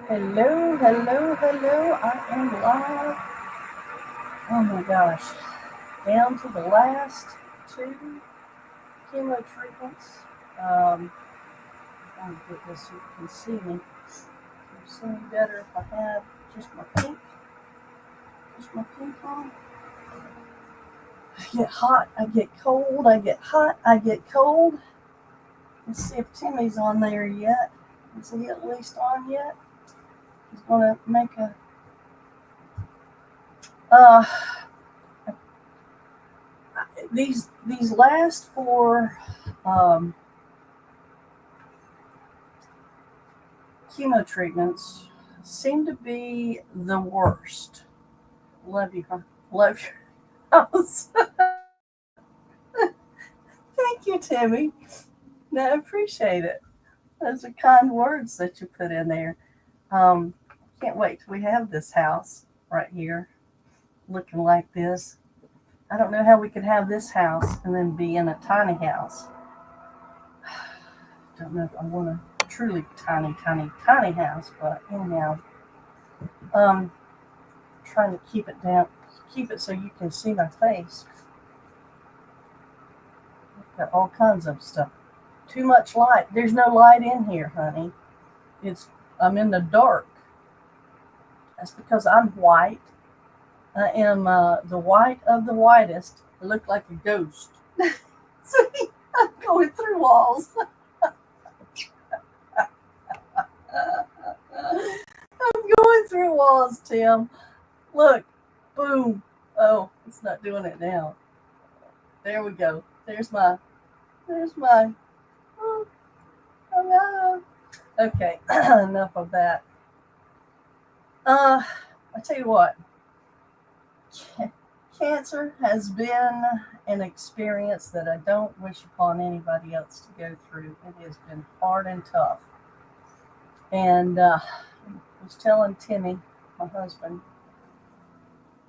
Hello, hello, hello. I am live. Oh my gosh. Down to the last two chemo treatments. I'm going to get this so you can see me. You'll see me better if I have just my pink. Just my pink on. I get hot, I get cold, I get hot, I get cold. Let's see if Timmy's on there yet. Is he at least on yet? He's going to make a. Uh, these last four chemo treatments seem to be the worst. Love you, huh? Love your house. Thank you, Timmy. No, I appreciate it. Those are kind words that you put in there. Um, can't wait till we have this house right here looking like this. I don't know how we could have this house and then be in a tiny house. Don't know if I want a truly tiny, tiny, tiny house, but anyhow, um, trying to keep it down, keep it so you can see my face. Got all kinds of stuff. Too much light. There's no light in here, honey. I'm in the dark. That's because I'm white. I am the white of the whitest. I look like a ghost. See, I'm going through walls. I'm going through walls, Tim. Look, boom. Oh, it's not doing it now. There we go. There's my. Oh, hello. Okay, enough of that. I tell you what, cancer has been an experience that I don't wish upon anybody else to go through. It has been hard and tough. And I was telling Timmy, my husband,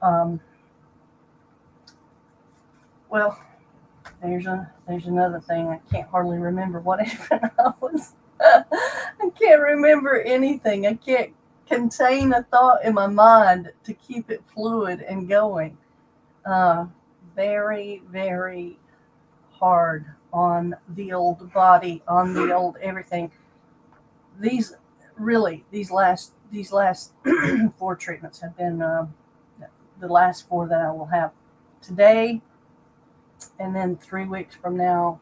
um, well, there's another thing. I can't hardly remember what even I was. I can't remember anything. I can't contain a thought in my mind to keep it fluid and going. Uh, very, very hard on the old body, on the old everything. These these last four treatments have been the last four that I will have today, and then 3 weeks from now,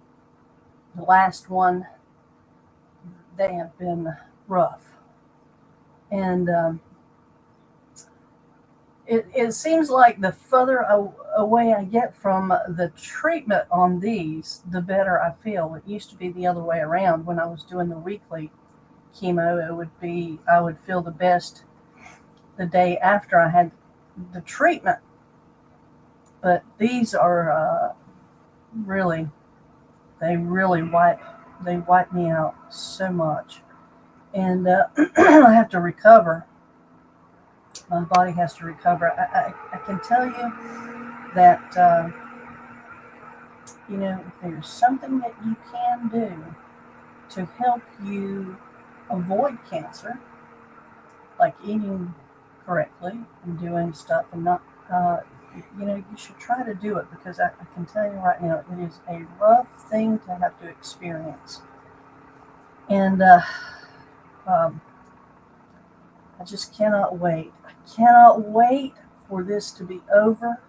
the last one. They have been rough, and it seems like the further away I get from the treatment on these, the better I feel. It used to be the other way around. When I was doing the weekly chemo, I would feel the best the day after I had the treatment. But these are really, they really wipe me out so much, and I have to recover. My body has to recover. I can tell you that if there's something that you can do to help you avoid cancer, like eating correctly and doing stuff and not, you should try to do it, because I can tell you right now, it is a rough thing to have to experience. And I just cannot wait. I cannot wait for this to be over.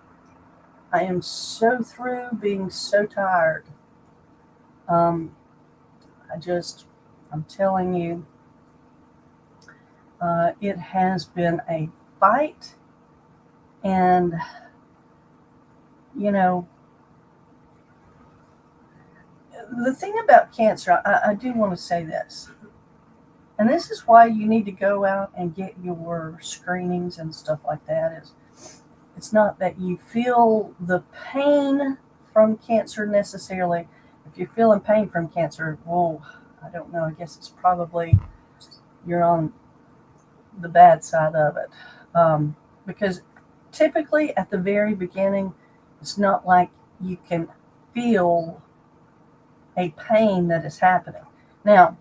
I am so through being so tired. Um, I'm telling you, it has been a fight. And, you know, the thing about cancer, I do want to say this. And this is why you need to go out and get your screenings and stuff like that. It's not that you feel the pain from cancer necessarily. If you're feeling pain from cancer, well, I don't know. I guess it's probably you're on the bad side of it. Because typically at the very beginning, it's not like you can feel a pain that is happening. Now,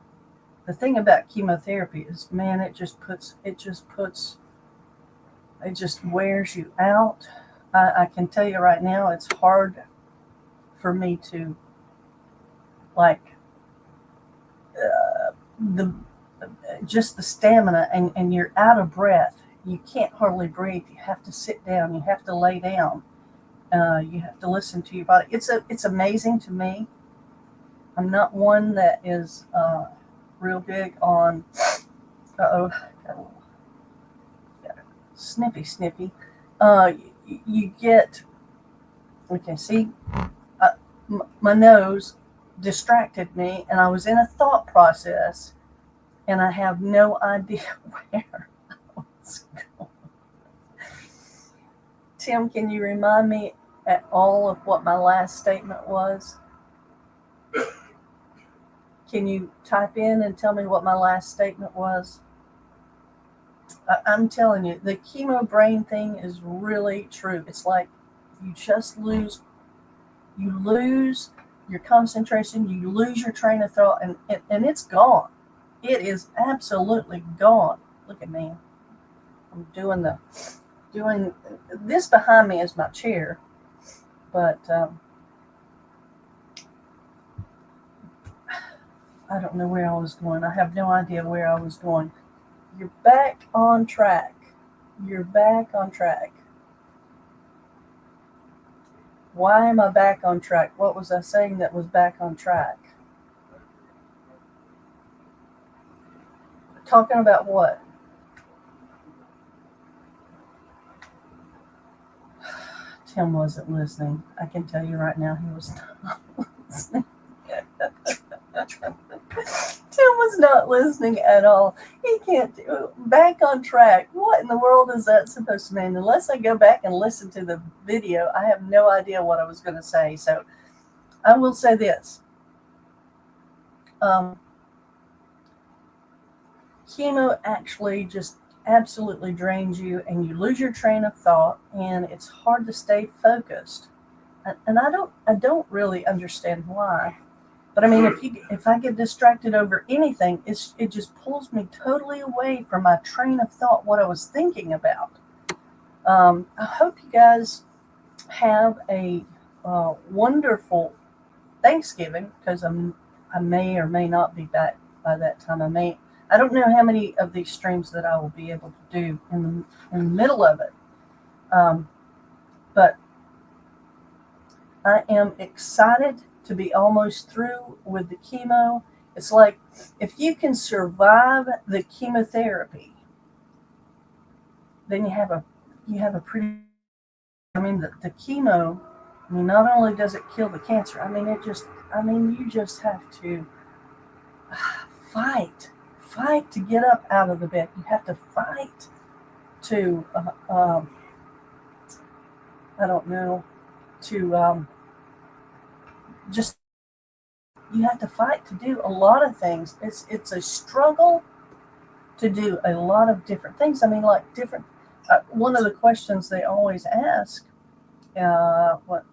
the thing about chemotherapy is, man, it just wears you out. I can tell you right now, it's hard for me to, like, the just the stamina, and you're out of breath. You can't hardly breathe. You have to sit down. You have to lay down. You have to listen to your body. It's amazing to me. I'm not one that is real big on. Uh-oh, got a little snippy. Uh, you get, okay, see, my nose distracted me, and I was in a thought process, and I have no idea where I was going. Tim, can you remind me at all of what my last statement was? Can you type in and tell me what my last statement was? I'm telling you, the chemo brain thing is really true. It's like you just you lose your concentration, you lose your train of thought, and it's gone. It is absolutely gone. Look at me. I'm doing this behind me is my chair, but I don't know where I was going. I have no idea where I was going. You're back on track. You're back on track. Why am I back on track? What was I saying that was back on track? Talking about what? Tim wasn't listening. I can tell you right now, he was not listening. Tim was not listening at all. He can't do back on track. What in the world is that supposed to mean? Unless I go back and listen to the video, I have no idea what I was going to say. So I will say this. Chemo actually just absolutely drains you, and you lose your train of thought, and it's hard to stay focused. And I don't really understand why. But I mean, if I get distracted over anything, it just pulls me totally away from my train of thought, what I was thinking about. I hope you guys have a wonderful Thanksgiving, because I may or may not be back by that time. I don't know how many of these streams that I will be able to do in the middle of it, but I am excited to be almost through with the chemo. It's like, if you can survive the chemotherapy, then you have a pretty. I mean, the chemo. I mean, not only does it kill the cancer. You just have to fight to get up out of the bed. You have to fight to, I don't know, to just, you have to fight to do a lot of things. It's a struggle to do a lot of different things. I mean, like different. One of the questions they always ask, what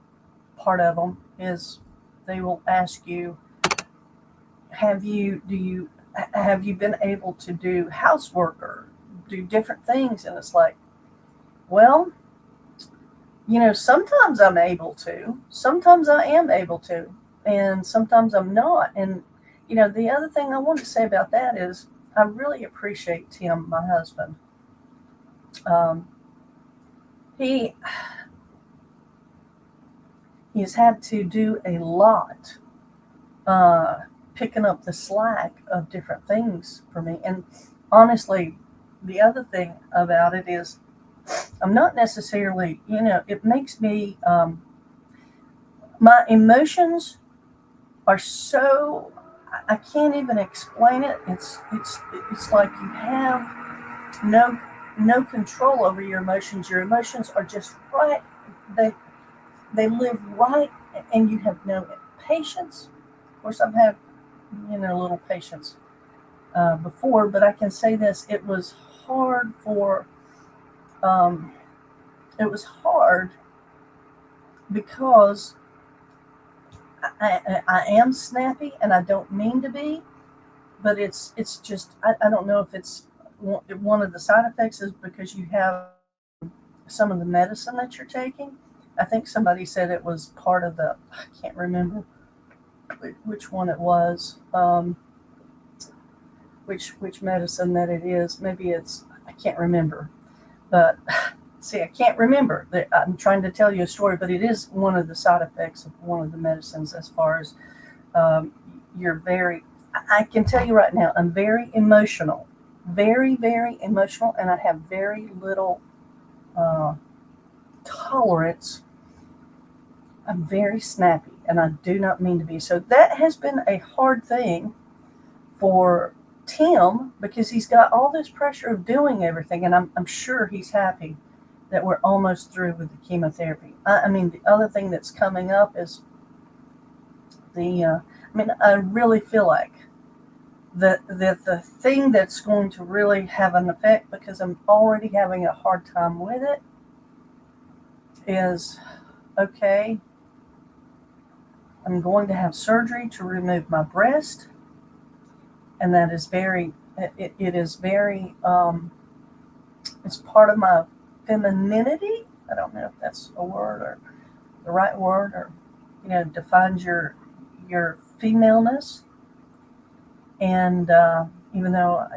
part of them is, they will ask you, have you been able to do housework or do different things? And it's like, well, sometimes I'm able to, sometimes I am able to, and sometimes I'm not. And the other thing I want to say about that is, I really appreciate Tim, my husband. He has had to do a lot, picking up the slack of different things for me. And honestly, the other thing about it is, I'm not necessarily, it makes me, my emotions are so, I can't even explain it. It's like you have no control over your emotions. Your emotions are just right. They live right, and you have no patience. Of course, I've had little patience before, but I can say this: it was hard um, because I am snappy, and I don't mean to be. but it's just I don't know if it's one of the side effects is because you have some of the medicine that you're taking. I think somebody said it was part of the, I can't remember which one it was, which medicine that it is. Maybe it's, I can't remember. But see, I can't remember. I'm trying to tell you a story, but it is one of the side effects of one of the medicines as far as um, you're very, I can tell you right now, I'm very emotional. Very, very emotional, and I have very little uh, tolerance. I'm very snappy, and I do not mean to be. So that has been a hard thing for Tim because he's got all this pressure of doing everything, and I'm sure he's happy that we're almost through with the chemotherapy. I mean, the other thing that's coming up is I mean, I really feel like that the thing that's going to really have an effect because I'm already having a hard time with it is okay, I'm going to have surgery to remove my breast, and that is very, it is very, it's part of my femininity. I don't know if that's a word or the right word or, defines your femaleness. And even though,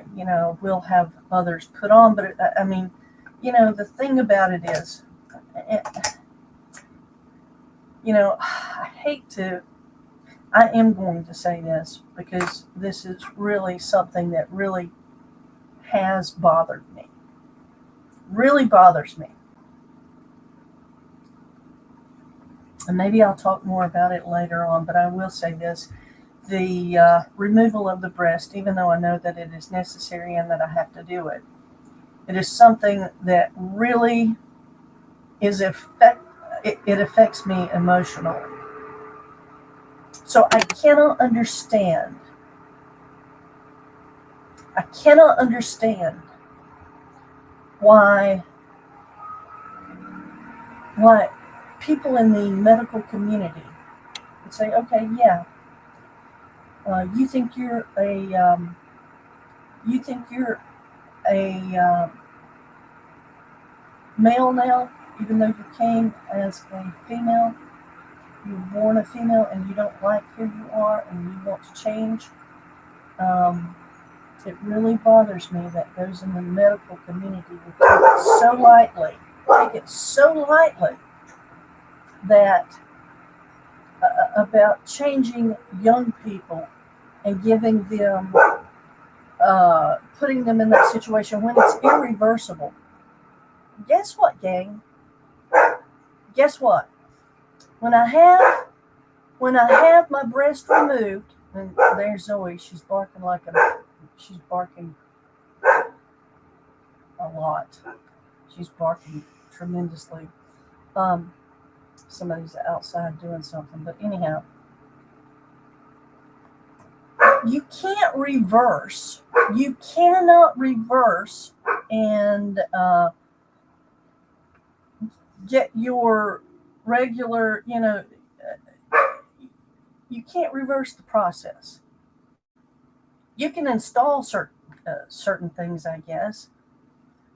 we'll have others put on, but I mean, the thing about it is, eh, I hate to, I am going to say this because this is really something that really has bothered me. Really bothers me. And maybe I'll talk more about it later on, but I will say this. The removal of the breast, even though I know that it is necessary and that I have to do it, it is something that really is it affects me emotionally. So I cannot understand why why people in the medical community would say, okay, yeah, you think you think you're a male now, even though you came as a female, you were born a female, and you don't like who you are, and you want to change. Um, it really bothers me that those in the medical community would take it so lightly that about changing young people and giving them, putting them in that situation when it's irreversible. Guess what, gang? Guess what? When I have when I have my breast removed, and there's Zoe. She's barking a lot. She's barking tremendously. Um, Somebody's outside doing something, but anyhow, you can't reverse. You cannot reverse and get your regular. You can't reverse the process. You can install certain things, I guess,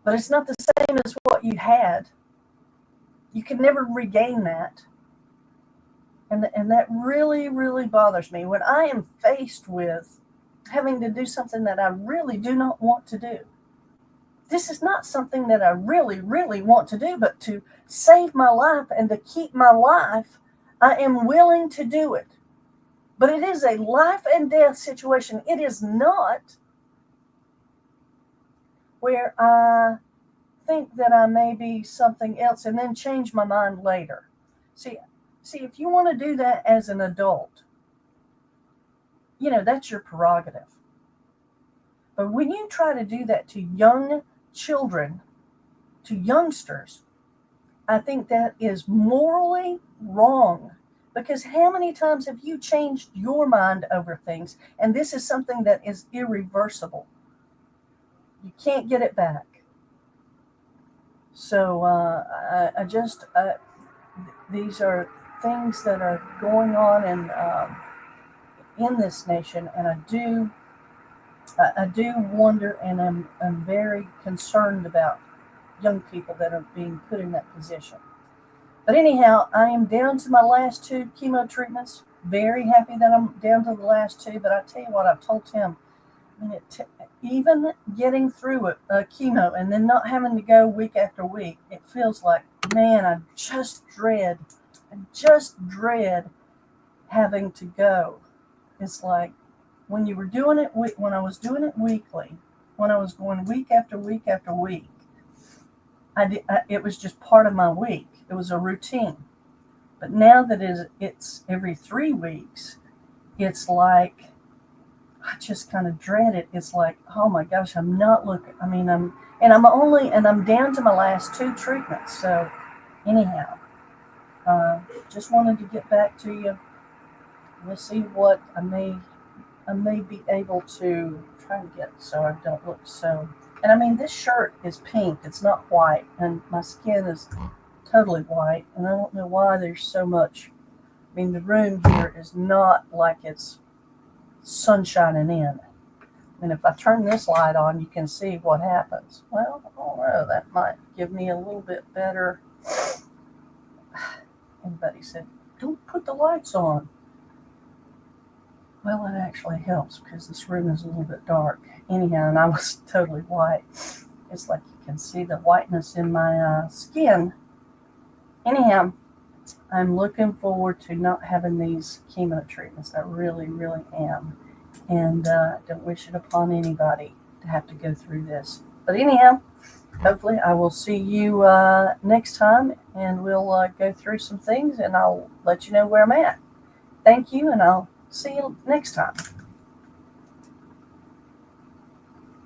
but it's not the same as what you had. You can never regain that. And that really, really bothers me when I am faced with having to do something that I really do not want to do. This is not something that I really, really want to do, but to save my life and to keep my life, I am willing to do it. But it is a life and death situation. It is not where I think that I may be something else and then change my mind later. See, if you want to do that as an adult, that's your prerogative. But when you try to do that to young children, to youngsters, I think that is morally wrong. Because how many times have you changed your mind over things? And this is something that is irreversible. You can't get it back. So I just, these are things that are going on in this nation, and I do I do wonder, and I'm very concerned about young people that are being put in that position. But anyhow, I am down to my last two chemo treatments. Very happy that I'm down to the last two. But I tell you what, I've told Tim, I mean, even getting through it, chemo, and then not having to go week after week, it feels like, man, I just dread having to go. It's like when you were doing it, when I was doing it weekly, when I was going week after week after week, it was just part of my week. It was a routine. But now that it's every 3 weeks, it's like I just kind of dread it. It's like, oh my gosh, I'm not looking. I mean, I'm down to my last two treatments. So anyhow, just wanted to get back to you. We'll see what I may be able to try and get so I don't look so. And I mean, this shirt is pink. It's not white, and my skin is totally white. And I don't know why there's so much. I mean, the room here is not like it's sun shining in. And if I turn this light on, you can see what happens. Well, I don't know. That might give me a little bit better. Everybody said, don't put the lights on. Well, it actually helps because this room is a little bit dark. Anyhow, and I was totally white. It's like you can see the whiteness in my skin. Anyhow, I'm looking forward to not having these chemo treatments. I really, really am. And don't wish it upon anybody to have to go through this. But anyhow, hopefully I will see you next time, and we'll go through some things, and I'll let you know where I'm at. Thank you, and I'll see you next time.